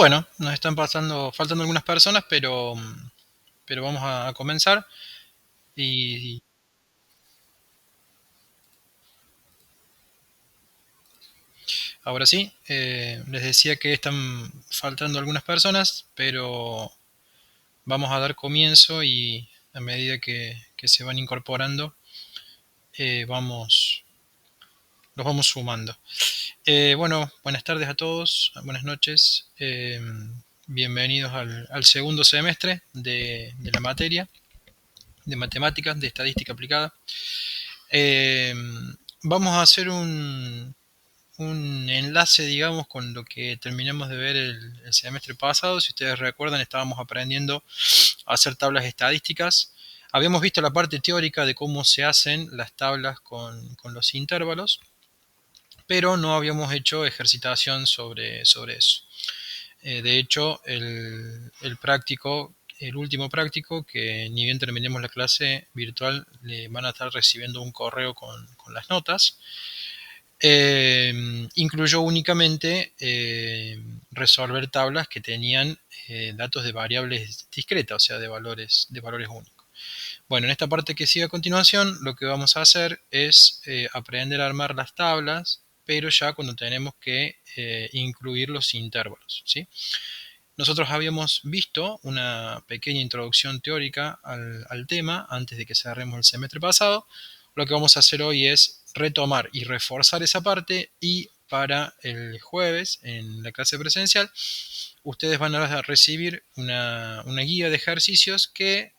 Bueno, nos están faltando algunas personas, pero vamos a comenzar. Y ahora sí, les decía que están faltando algunas personas, pero vamos a dar comienzo y a medida que se van incorporando, vamos, los vamos sumando. Bueno, buenas tardes a todos, buenas noches. Bienvenidos al segundo semestre de la materia de matemáticas, de estadística aplicada. Eh, Vamos a hacer un enlace, digamos, con lo que terminamos de ver el semestre pasado. Si ustedes recuerdan, estábamos aprendiendo a hacer tablas estadísticas. Habíamos visto la parte teórica de cómo se hacen las tablas con los intervalos, pero no habíamos hecho ejercitación sobre eso. De hecho, el práctico, el último práctico, que ni bien terminemos la clase virtual, le van a estar recibiendo un correo con las notas. Incluyó únicamente resolver tablas que tenían datos de variables discretas, o sea, de valores únicos. Bueno, en esta parte que sigue a continuación, lo que vamos a hacer es aprender a armar las tablas, pero ya cuando tenemos que incluir los intervalos, ¿sí? Nosotros habíamos visto una pequeña introducción teórica al tema antes de que cerremos el semestre pasado. Lo que vamos a hacer hoy es retomar y reforzar esa parte, y para el jueves en la clase presencial ustedes van a recibir una guía de ejercicios que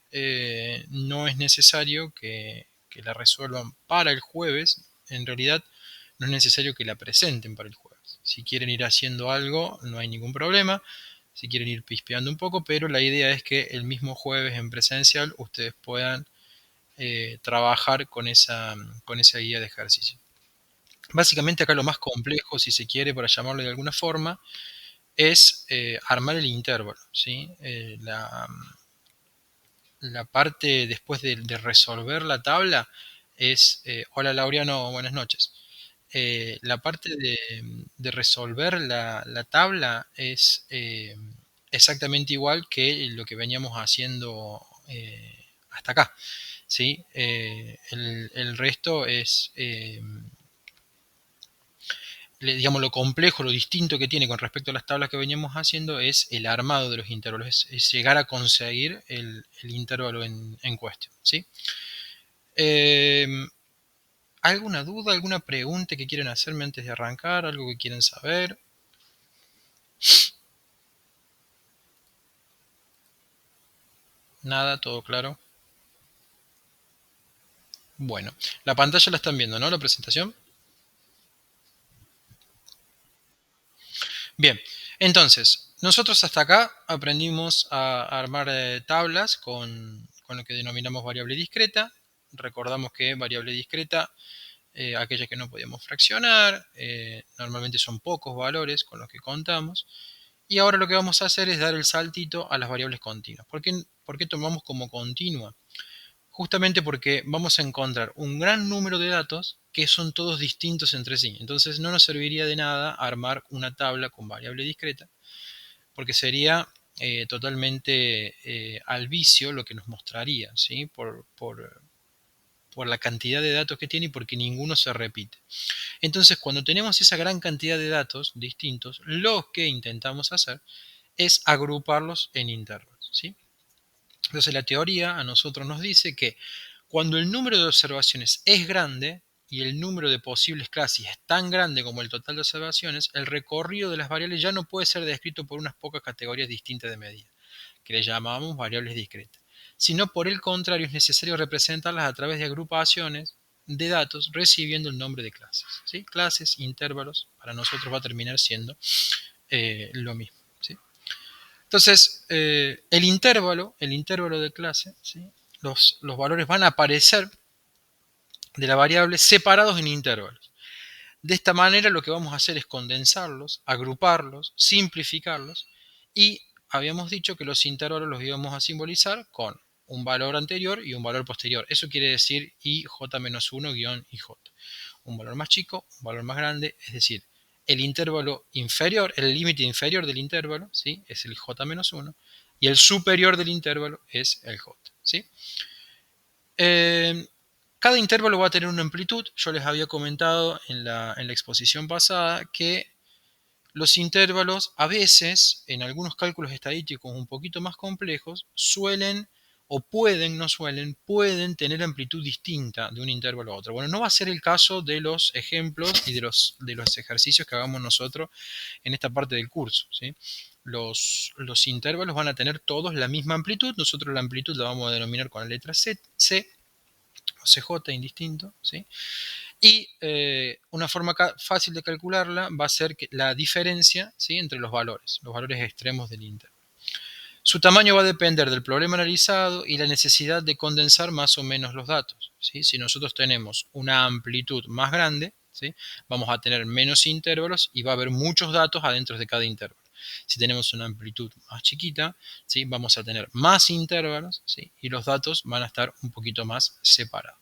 no es necesario que la resuelvan para el jueves. En realidad no es necesario que la presenten para el jueves. Si quieren ir haciendo algo, no hay ningún problema. Si quieren ir pispeando un poco, pero la idea es que el mismo jueves en presencial ustedes puedan trabajar con esa guía de ejercicio. Básicamente acá lo más complejo, si se quiere, para llamarlo de alguna forma, es armar el intervalo, ¿sí? La parte después de resolver la tabla es, hola Laureano, buenas noches. La parte de resolver la tabla es exactamente igual que lo que veníamos haciendo hasta acá, ¿sí? El resto es, digamos, lo complejo, lo distinto que tiene con respecto a las tablas que veníamos haciendo es el armado de los intervalos, es llegar a conseguir el intervalo en cuestión, ¿sí? Eh, ¿Alguna duda, alguna pregunta que quieran hacerme antes de arrancar? ¿Algo que quieran saber? Nada, todo claro. Bueno, la pantalla la están viendo, ¿no? La presentación. Bien, entonces, nosotros hasta acá aprendimos a armar tablas con lo que denominamos variable discreta. Recordamos que variable discreta, aquella que no podíamos fraccionar, normalmente son pocos valores con los que contamos. Y ahora lo que vamos a hacer es dar el saltito a las variables continuas. ¿Por qué tomamos como continua? Justamente porque vamos a encontrar un gran número de datos que son todos distintos entre sí. Entonces no nos serviría de nada armar una tabla con variable discreta, porque sería totalmente al vicio lo que nos mostraría, ¿sí? Por la cantidad de datos que tiene y porque ninguno se repite. Entonces, cuando tenemos esa gran cantidad de datos distintos, lo que intentamos hacer es agruparlos en intervalos, ¿sí? Entonces, la teoría a nosotros nos dice que cuando el número de observaciones es grande y el número de posibles clases es tan grande como el total de observaciones, el recorrido de las variables ya no puede ser descrito por unas pocas categorías distintas de medida, que le llamamos variables discretas, sino por el contrario es necesario representarlas a través de agrupaciones de datos recibiendo el nombre de clases, ¿sí? Clases, intervalos, para nosotros va a terminar siendo lo mismo, ¿sí? Entonces, el intervalo de clase, ¿sí? Los valores van a aparecer de la variable separados en intervalos. De esta manera lo que vamos a hacer es condensarlos, agruparlos, simplificarlos, y habíamos dicho que los intervalos los íbamos a simbolizar con un valor anterior y un valor posterior. Eso quiere decir ij-1 guión ij. Un valor más chico, un valor más grande, es decir, el intervalo inferior, el límite inferior del intervalo, ¿sí? Es el j-1, y el superior del intervalo es el j, ¿sí? Cada intervalo va a tener una amplitud. Yo les había comentado en la exposición pasada que los intervalos a veces, en algunos cálculos estadísticos un poquito más complejos, suelen o pueden, no suelen, pueden tener amplitud distinta de un intervalo a otro. Bueno, no va a ser el caso de los ejemplos y de los ejercicios que hagamos nosotros en esta parte del curso, ¿sí? Los intervalos van a tener todos la misma amplitud. Nosotros la amplitud la vamos a denominar con la letra C o CJ indistinto, ¿sí? Y una forma fácil de calcularla va a ser la diferencia, ¿sí? Entre los valores extremos del intervalo. Su tamaño va a depender del problema analizado y la necesidad de condensar más o menos los datos, ¿sí? Si nosotros tenemos una amplitud más grande, ¿sí? Vamos a tener menos intervalos y va a haber muchos datos adentro de cada intervalo. Si tenemos una amplitud más chiquita, ¿sí? Vamos a tener más intervalos, ¿sí? Y los datos van a estar un poquito más separados.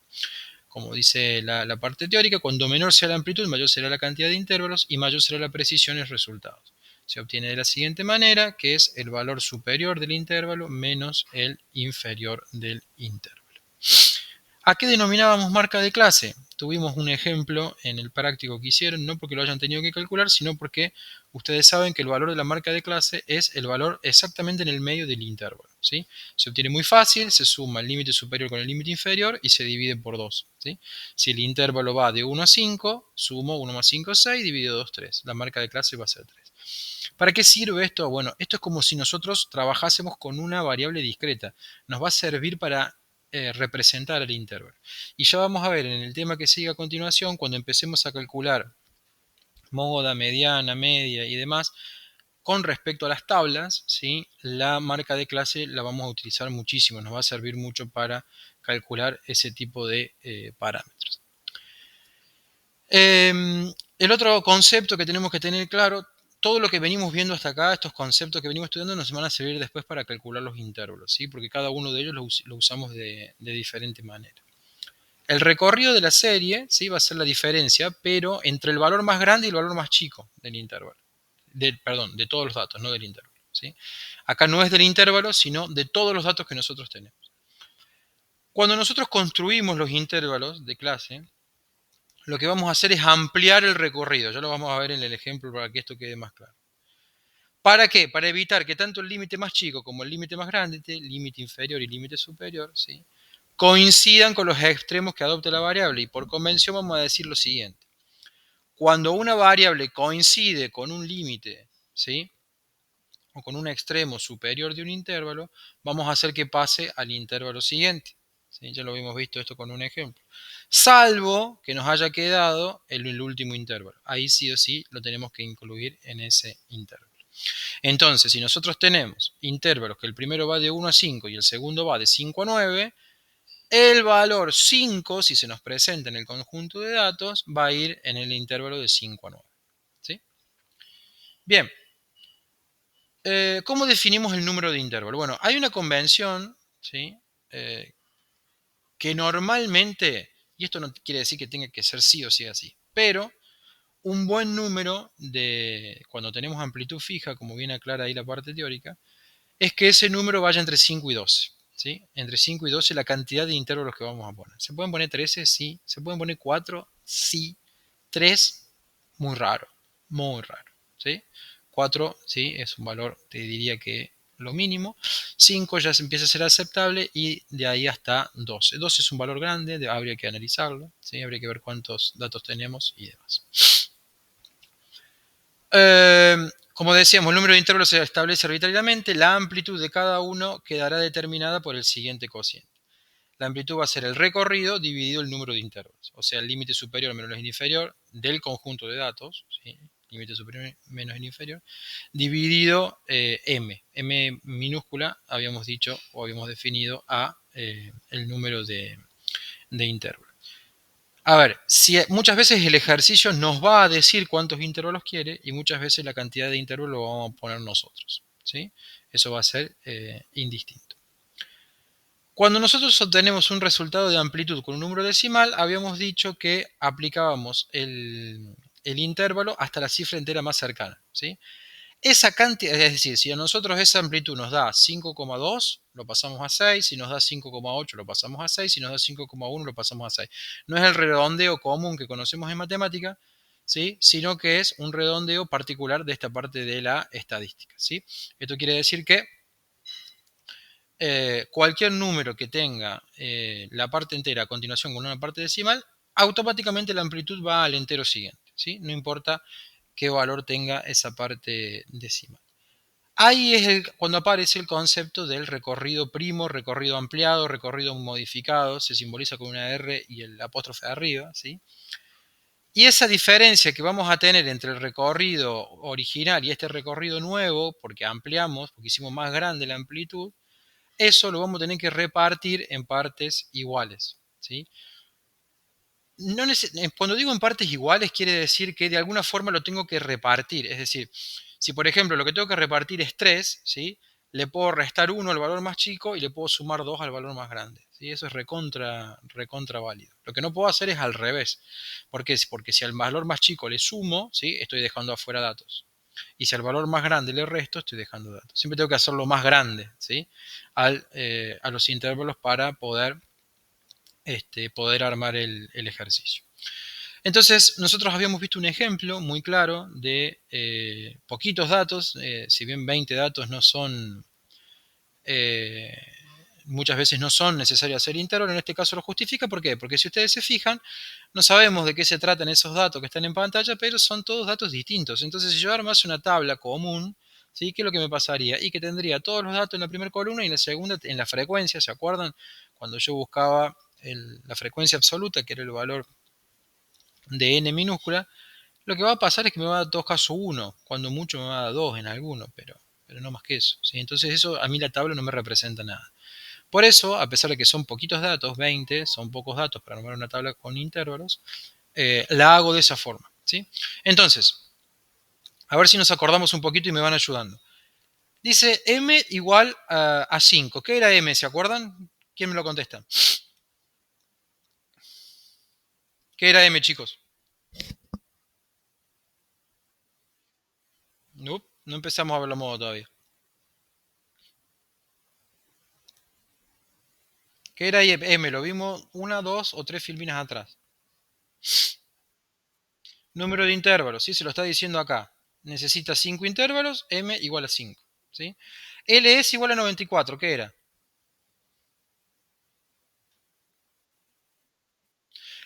Como dice la parte teórica, cuando menor sea la amplitud, mayor será la cantidad de intervalos y mayor será la precisión en los resultados. Se obtiene de la siguiente manera, que es el valor superior del intervalo menos el inferior del intervalo. ¿A qué denominábamos marca de clase? Tuvimos un ejemplo en el práctico que hicieron, no porque lo hayan tenido que calcular, sino porque ustedes saben que el valor de la marca de clase es el valor exactamente en el medio del intervalo, ¿sí? Se obtiene muy fácil, se suma el límite superior con el límite inferior y se divide por 2, ¿sí? Si el intervalo va de 1 a 5, sumo 1 más 5 es 6, dividido 2, 3. La marca de clase va a ser 3. ¿Para qué sirve esto? Bueno, esto es como si nosotros trabajásemos con una variable discreta. Nos va a servir para representar el intervalo. Y ya vamos a ver en el tema que sigue a continuación, cuando empecemos a calcular moda, mediana, media y demás, con respecto a las tablas, ¿sí? La marca de clase la vamos a utilizar muchísimo, nos va a servir mucho para calcular ese tipo de parámetros. El otro concepto que tenemos que tener claro, todo lo que venimos viendo hasta acá, estos conceptos que venimos estudiando, nos van a servir después para calcular los intervalos, ¿sí? Porque cada uno de ellos lo usamos de diferente manera. El recorrido de la serie, ¿sí? Va a ser la diferencia, pero entre el valor más grande y el valor más chico del intervalo. Perdón, de todos los datos, no del intervalo, ¿sí? Acá no es del intervalo, sino de todos los datos que nosotros tenemos. Cuando nosotros construimos los intervalos de clase, lo que vamos a hacer es ampliar el recorrido. Ya lo vamos a ver en el ejemplo para que esto quede más claro. ¿Para qué? Para evitar que tanto el límite más chico como el límite más grande, límite inferior y límite superior, ¿sí? Coincidan con los extremos que adopte la variable. Y por convención vamos a decir lo siguiente. Cuando una variable coincide con un límite, ¿sí? O con un extremo superior de un intervalo, vamos a hacer que pase al intervalo siguiente. ¿Sí? Ya lo habíamos visto esto con un ejemplo. Salvo que nos haya quedado el último intervalo. Ahí sí o sí lo tenemos que incluir en ese intervalo. Entonces, si nosotros tenemos intervalos que el primero va de 1 a 5 y el segundo va de 5 a 9, el valor 5, si se nos presenta en el conjunto de datos, va a ir en el intervalo de 5 a 9. ¿Sí? Bien. ¿Cómo definimos el número de intervalo? Bueno, hay una convención, ¿sí? Que normalmente, y esto no quiere decir que tenga que ser sí o sí así, pero un buen número cuando tenemos amplitud fija, como bien aclara ahí la parte teórica, es que ese número vaya entre 5 y 12. ¿Sí? Entre 5 y 12 la cantidad de intervalos que vamos a poner. ¿Se pueden poner 13? Sí. ¿Se pueden poner 4? Sí. 3, muy raro. Muy raro. ¿Sí? 4, sí, es un valor, te diría que lo mínimo. 5 ya se empieza a ser aceptable y de ahí hasta 12. 12 es un valor grande, habría que analizarlo, ¿sí? Habría que ver cuántos datos tenemos y demás. Como decíamos, el número de intervalos se establece arbitrariamente. La amplitud de cada uno quedará determinada por el siguiente cociente. La amplitud va a ser el recorrido dividido el número de intervalos, o sea, el límite superior menos el inferior del conjunto de datos, ¿sí? Límite superior menos el inferior, dividido m minúscula, habíamos dicho o habíamos definido a el número de intervalos. A ver, muchas veces el ejercicio nos va a decir cuántos intervalos quiere y muchas veces la cantidad de intervalos lo vamos a poner nosotros, ¿sí? Eso va a ser indistinto. Cuando nosotros obtenemos un resultado de amplitud con un número decimal, habíamos dicho que aplicábamos el el intervalo hasta la cifra entera más cercana, ¿sí? Esa cantidad, es decir, si a nosotros esa amplitud nos da 5,2, lo pasamos a 6, si nos da 5,8 lo pasamos a 6, si nos da 5,1 lo pasamos a 6. No es el redondeo común que conocemos en matemática, ¿sí? Sino que es un redondeo particular de esta parte de la estadística, ¿sí? Esto quiere decir que cualquier número que tenga la parte entera a continuación con una parte decimal, automáticamente la amplitud va al entero siguiente, ¿sí? No importa qué valor tenga esa parte decimal. Ahí es cuando aparece el concepto del recorrido primo, recorrido ampliado, recorrido modificado, se simboliza con una R y el apóstrofe arriba, ¿sí? Y esa diferencia que vamos a tener entre el recorrido original y este recorrido nuevo, porque ampliamos, porque hicimos más grande la amplitud, eso lo vamos a tener que repartir en partes iguales, ¿sí? No cuando digo en partes iguales, quiere decir que de alguna forma lo tengo que repartir. Es decir, si por ejemplo lo que tengo que repartir es 3, ¿sí? Le puedo restar 1 al valor más chico y le puedo sumar 2 al valor más grande, ¿sí? Eso es recontra válido. Lo que no puedo hacer es al revés. ¿Por qué? Porque si al valor más chico le sumo, ¿sí? Estoy dejando afuera datos. Y si al valor más grande le resto, estoy dejando datos. Siempre tengo que hacerlo más grande, ¿sí? A los intervalos para poder armar el ejercicio. Entonces, nosotros habíamos visto un ejemplo muy claro de poquitos datos, si bien 20 datos no son, eh, muchas veces no son necesarios hacer intervalo, en este caso lo justifica. ¿Por qué? Porque si ustedes se fijan, no sabemos de qué se tratan esos datos que están en pantalla, pero son todos datos distintos. Entonces, si yo armase una tabla común, ¿sí? ¿Qué es lo que me pasaría? Y que tendría todos los datos en la primera columna y en la segunda en la frecuencia, ¿se acuerdan? Cuando yo buscaba la frecuencia absoluta, que era el valor de n minúscula, lo que va a pasar es que me va a dar dos casos 1, cuando mucho me va a dar 2 en alguno, pero no más que eso, ¿sí? Entonces eso a mí la tabla no me representa nada. Por eso, a pesar de que son poquitos datos, 20, son pocos datos para armar una tabla con intervalos, la hago de esa forma, ¿sí? Entonces, a ver si nos acordamos un poquito y me van ayudando. Dice m igual a 5. ¿Qué era m? ¿Se acuerdan? ¿Quién me lo contesta? ¿Qué era m, chicos? No empezamos a ver la moda todavía. ¿Qué era m? Lo vimos una, dos o tres filminas atrás. Número de intervalos, ¿sí? Se lo está diciendo acá. Necesita 5 intervalos, m igual a 5, ¿sí? L es igual a 94, ¿qué era?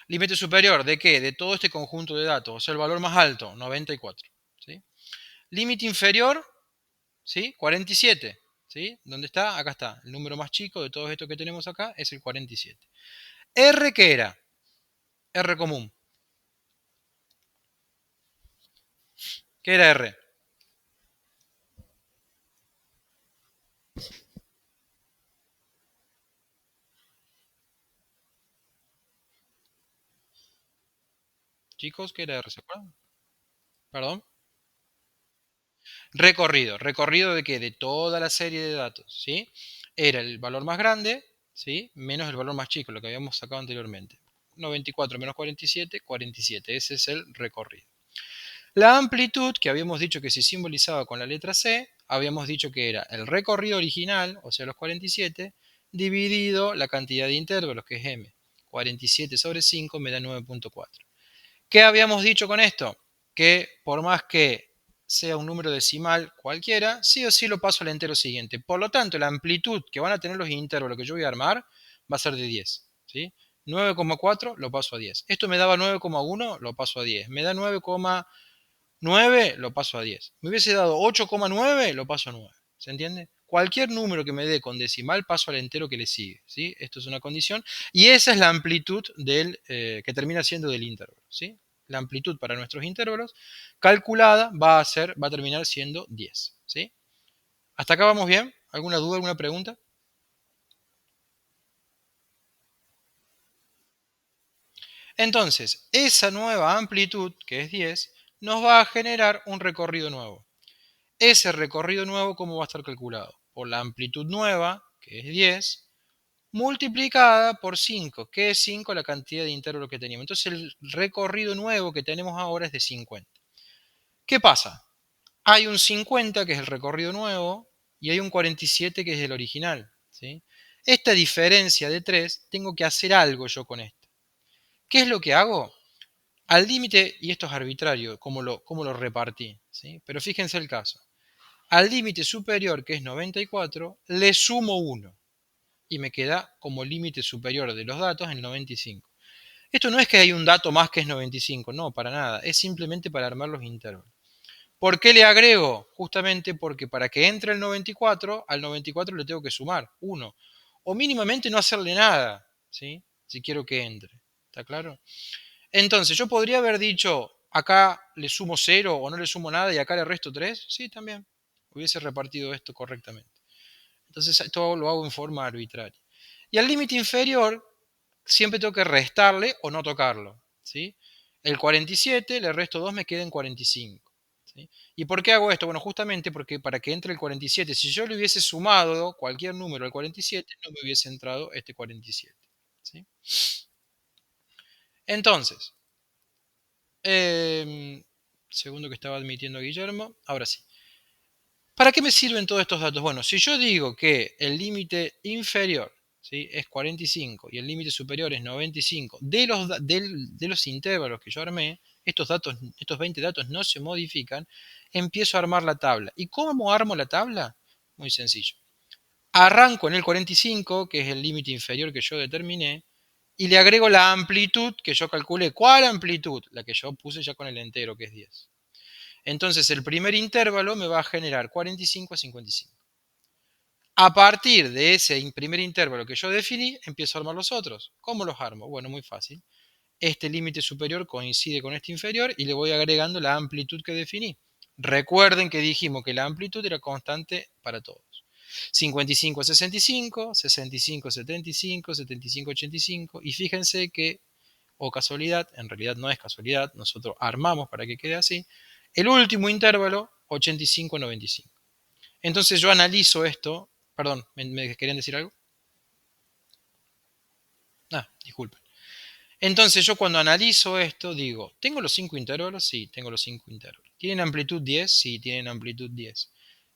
Límite superior, ¿de qué? De todo este conjunto de datos, o sea, el valor más alto, 94, ¿sí? Límite inferior, ¿sí? 47, ¿sí? ¿Dónde está? Acá está. El número más chico de todos estos que tenemos acá es el 47. R, ¿qué era? R común. ¿Qué era R? Chicos, ¿qué era R? ¿Se acuerdan? Perdón. Recorrido. ¿Recorrido de qué? De toda la serie de datos, ¿sí? Era el valor más grande, ¿sí? Menos el valor más chico, lo que habíamos sacado anteriormente. 94 menos 47, 47. Ese es el recorrido. La amplitud, que habíamos dicho que se simbolizaba con la letra C, habíamos dicho que era el recorrido original, o sea, los 47, dividido la cantidad de intervalos, que es m. 47 sobre 5 me da 9,4. ¿Qué habíamos dicho con esto? Que por más que sea un número decimal cualquiera, sí o sí lo paso al entero siguiente. Por lo tanto, la amplitud que van a tener los intervalos que yo voy a armar va a ser de 10, ¿sí? 9,4 lo paso a 10. Esto me daba 9,1, lo paso a 10. Me da 9,9, lo paso a 10. Me hubiese dado 8,9, lo paso a 9. ¿Se entiende? Cualquier número que me dé con decimal paso al entero que le sigue, ¿sí? Esto es una condición. Y esa es la amplitud que termina siendo del intervalo, ¿sí? La amplitud para nuestros intervalos calculada va a terminar siendo 10, ¿sí? ¿Hasta acá vamos bien? ¿Alguna duda, alguna pregunta? Entonces, esa nueva amplitud, que es 10, nos va a generar un recorrido nuevo. Ese recorrido nuevo, ¿cómo va a estar calculado? Por la amplitud nueva, que es 10, multiplicada por 5. ¿Qué es 5? La cantidad de intervalos que teníamos. Entonces el recorrido nuevo que tenemos ahora es de 50. ¿Qué pasa? Hay un 50 que es el recorrido nuevo y hay un 47 que es el original, ¿sí? Esta diferencia de 3, tengo que hacer algo yo con esto. ¿Qué es lo que hago? Al límite, y esto es arbitrario, cómo lo repartí, ¿sí? Pero fíjense el caso. Al límite superior, que es 94, le sumo 1 y me queda como límite superior de los datos en 95. Esto no es que hay un dato más que es 95, no, para nada. Es simplemente para armar los intervalos. ¿Por qué le agrego? Justamente porque para que entre el 94, al 94 le tengo que sumar 1. O mínimamente no hacerle nada, ¿sí? Si quiero que entre. ¿Está claro? Entonces, yo podría haber dicho, acá le sumo 0 o no le sumo nada y acá le resto 3. Sí, también. Hubiese repartido esto correctamente. Entonces, esto lo hago en forma arbitraria. Y al límite inferior, siempre tengo que restarle o no tocarlo, ¿sí? El 47 le resto 2, me queda en 45. ¿Sí? ¿Y por qué hago esto? Bueno, justamente porque para que entre el 47, si yo le hubiese sumado cualquier número al 47, no me hubiese entrado este 47. ¿Sí? Entonces, segundo que estaba admitiendo Guillermo, ahora sí. ¿Para qué me sirven todos estos datos? Bueno, si yo digo que el límite inferior, ¿sí?, es 45 y el límite superior es 95 de los intervalos que yo armé, estos 20 datos no se modifican, empiezo a armar la tabla. ¿Y cómo armo la tabla? Muy sencillo. Arranco en el 45, que es el límite inferior que yo determiné, y le agrego la amplitud que yo calculé. ¿Cuál amplitud? La que yo puse ya con el entero, que es 10. Entonces el primer intervalo me va a generar 45 a 55. A partir de ese primer intervalo que yo definí, empiezo a armar los otros. ¿Cómo los armo? Bueno, muy fácil. Este límite superior coincide con este inferior y le voy agregando la amplitud que definí. Recuerden que dijimos que la amplitud era constante para todos. 55 a 65, 65 a 75, 75 a 85. Y fíjense que, o casualidad, en realidad no es casualidad, nosotros armamos para que quede así, el último intervalo, 85 a 95. Entonces yo analizo esto. Perdón, ¿me querían decir algo? Ah, disculpen. Entonces yo cuando analizo esto digo, ¿tengo los 5 intervalos? Sí, tengo los 5 intervalos. ¿Tienen amplitud 10? Sí, tienen amplitud 10.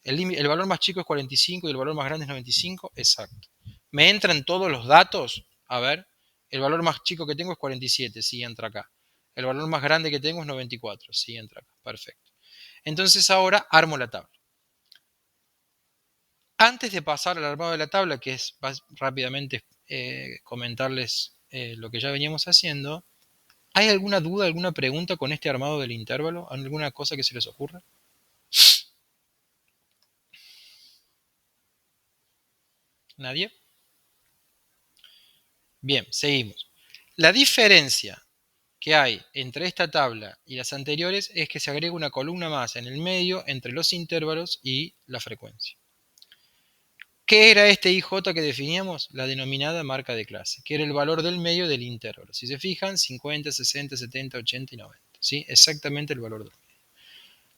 El valor más chico es 45 y el valor más grande es 95. Exacto. ¿Me entran todos los datos? A ver, el valor más chico que tengo es 47. Sí, entra acá. El valor más grande que tengo es 94. Sí, entra acá. Perfecto. Entonces ahora armo la tabla. Antes de pasar al armado de la tabla, que es rápidamente comentarles lo que ya veníamos haciendo, ¿hay alguna duda, alguna pregunta con este armado del intervalo? ¿Alguna cosa que se les ocurra? ¿Nadie? Bien, seguimos. La diferencia que hay entre esta tabla y las anteriores es que se agrega una columna más en el medio entre los intervalos y la frecuencia. ¿Qué era este IJ que definíamos? La denominada marca de clase, que era el valor del medio del intervalo. Si se fijan, 50, 60, 70, 80 y 90. ¿Sí? Exactamente el valor del medio.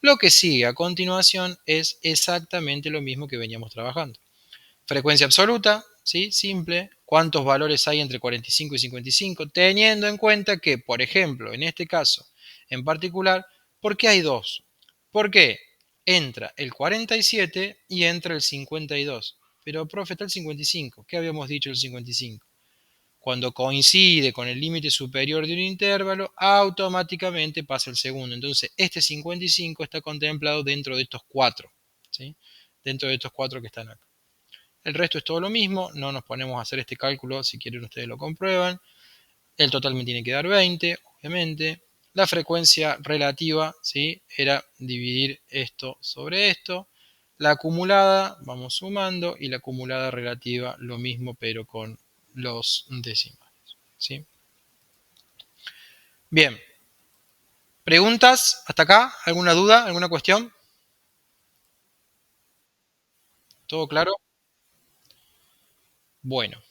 Lo que sigue a continuación es exactamente lo mismo que veníamos trabajando. Frecuencia absoluta, ¿sí? Simple. ¿Cuántos valores hay entre 45 y 55? Teniendo en cuenta que, por ejemplo, en este caso en particular, ¿por qué hay dos? Porque entra el 47 y entra el 52. Pero, profe, está el 55. ¿Qué habíamos dicho del 55? Cuando coincide con el límite superior de un intervalo, automáticamente pasa el segundo. Entonces, este 55 está contemplado dentro de estos cuatro, ¿sí? Dentro de estos cuatro que están acá. El resto es todo lo mismo, no nos ponemos a hacer este cálculo, si quieren ustedes lo comprueban. El total me tiene que dar 20, obviamente. La frecuencia relativa, ¿sí?, era dividir esto sobre esto. La acumulada, vamos sumando, y la acumulada relativa, lo mismo, pero con los decimales, ¿sí? Bien. ¿Preguntas hasta acá? ¿Alguna duda? ¿Alguna cuestión? ¿Todo claro? Bueno.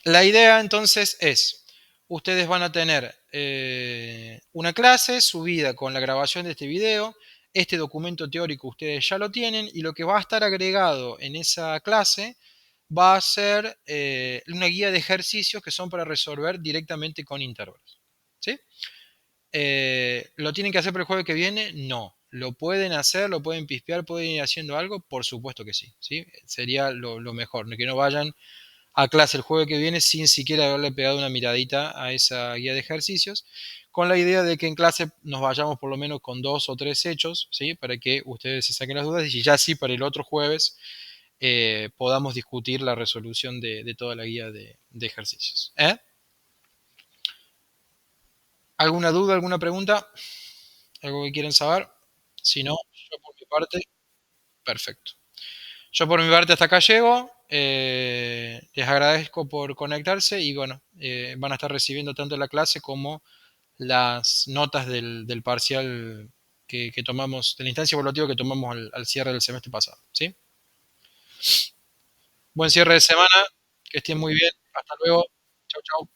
La idea entonces es, ustedes van a tener una clase subida con la grabación de este video. Este documento teórico ustedes ya lo tienen y lo que va a estar agregado en esa clase va a ser una guía de ejercicios que son para resolver directamente con intervalos. ¿Sí? ¿Lo tienen que hacer para el jueves que viene? No. ¿Lo pueden hacer? ¿Lo pueden pispear? ¿Pueden ir haciendo algo? Por supuesto que sí. ¿Sí? Sería lo mejor. Que no vayan a clase el jueves que viene sin siquiera haberle pegado una miradita a esa guía de ejercicios, con la idea de que en clase nos vayamos por lo menos con 2 o 3 hechos, ¿sí? Para que ustedes se saquen las dudas y ya sí para el otro jueves podamos discutir la resolución de toda la guía de ejercicios. ¿Alguna duda, alguna pregunta? ¿Algo que quieren saber? Si no, yo por mi parte, perfecto. Yo por mi parte hasta acá llego. Les agradezco por conectarse y bueno, van a estar recibiendo tanto la clase como las notas del parcial que tomamos, de la instancia evaluativa que tomamos al cierre del semestre pasado. ¿Sí? Buen cierre de semana, que estén muy bien. Hasta luego. Chau, chau.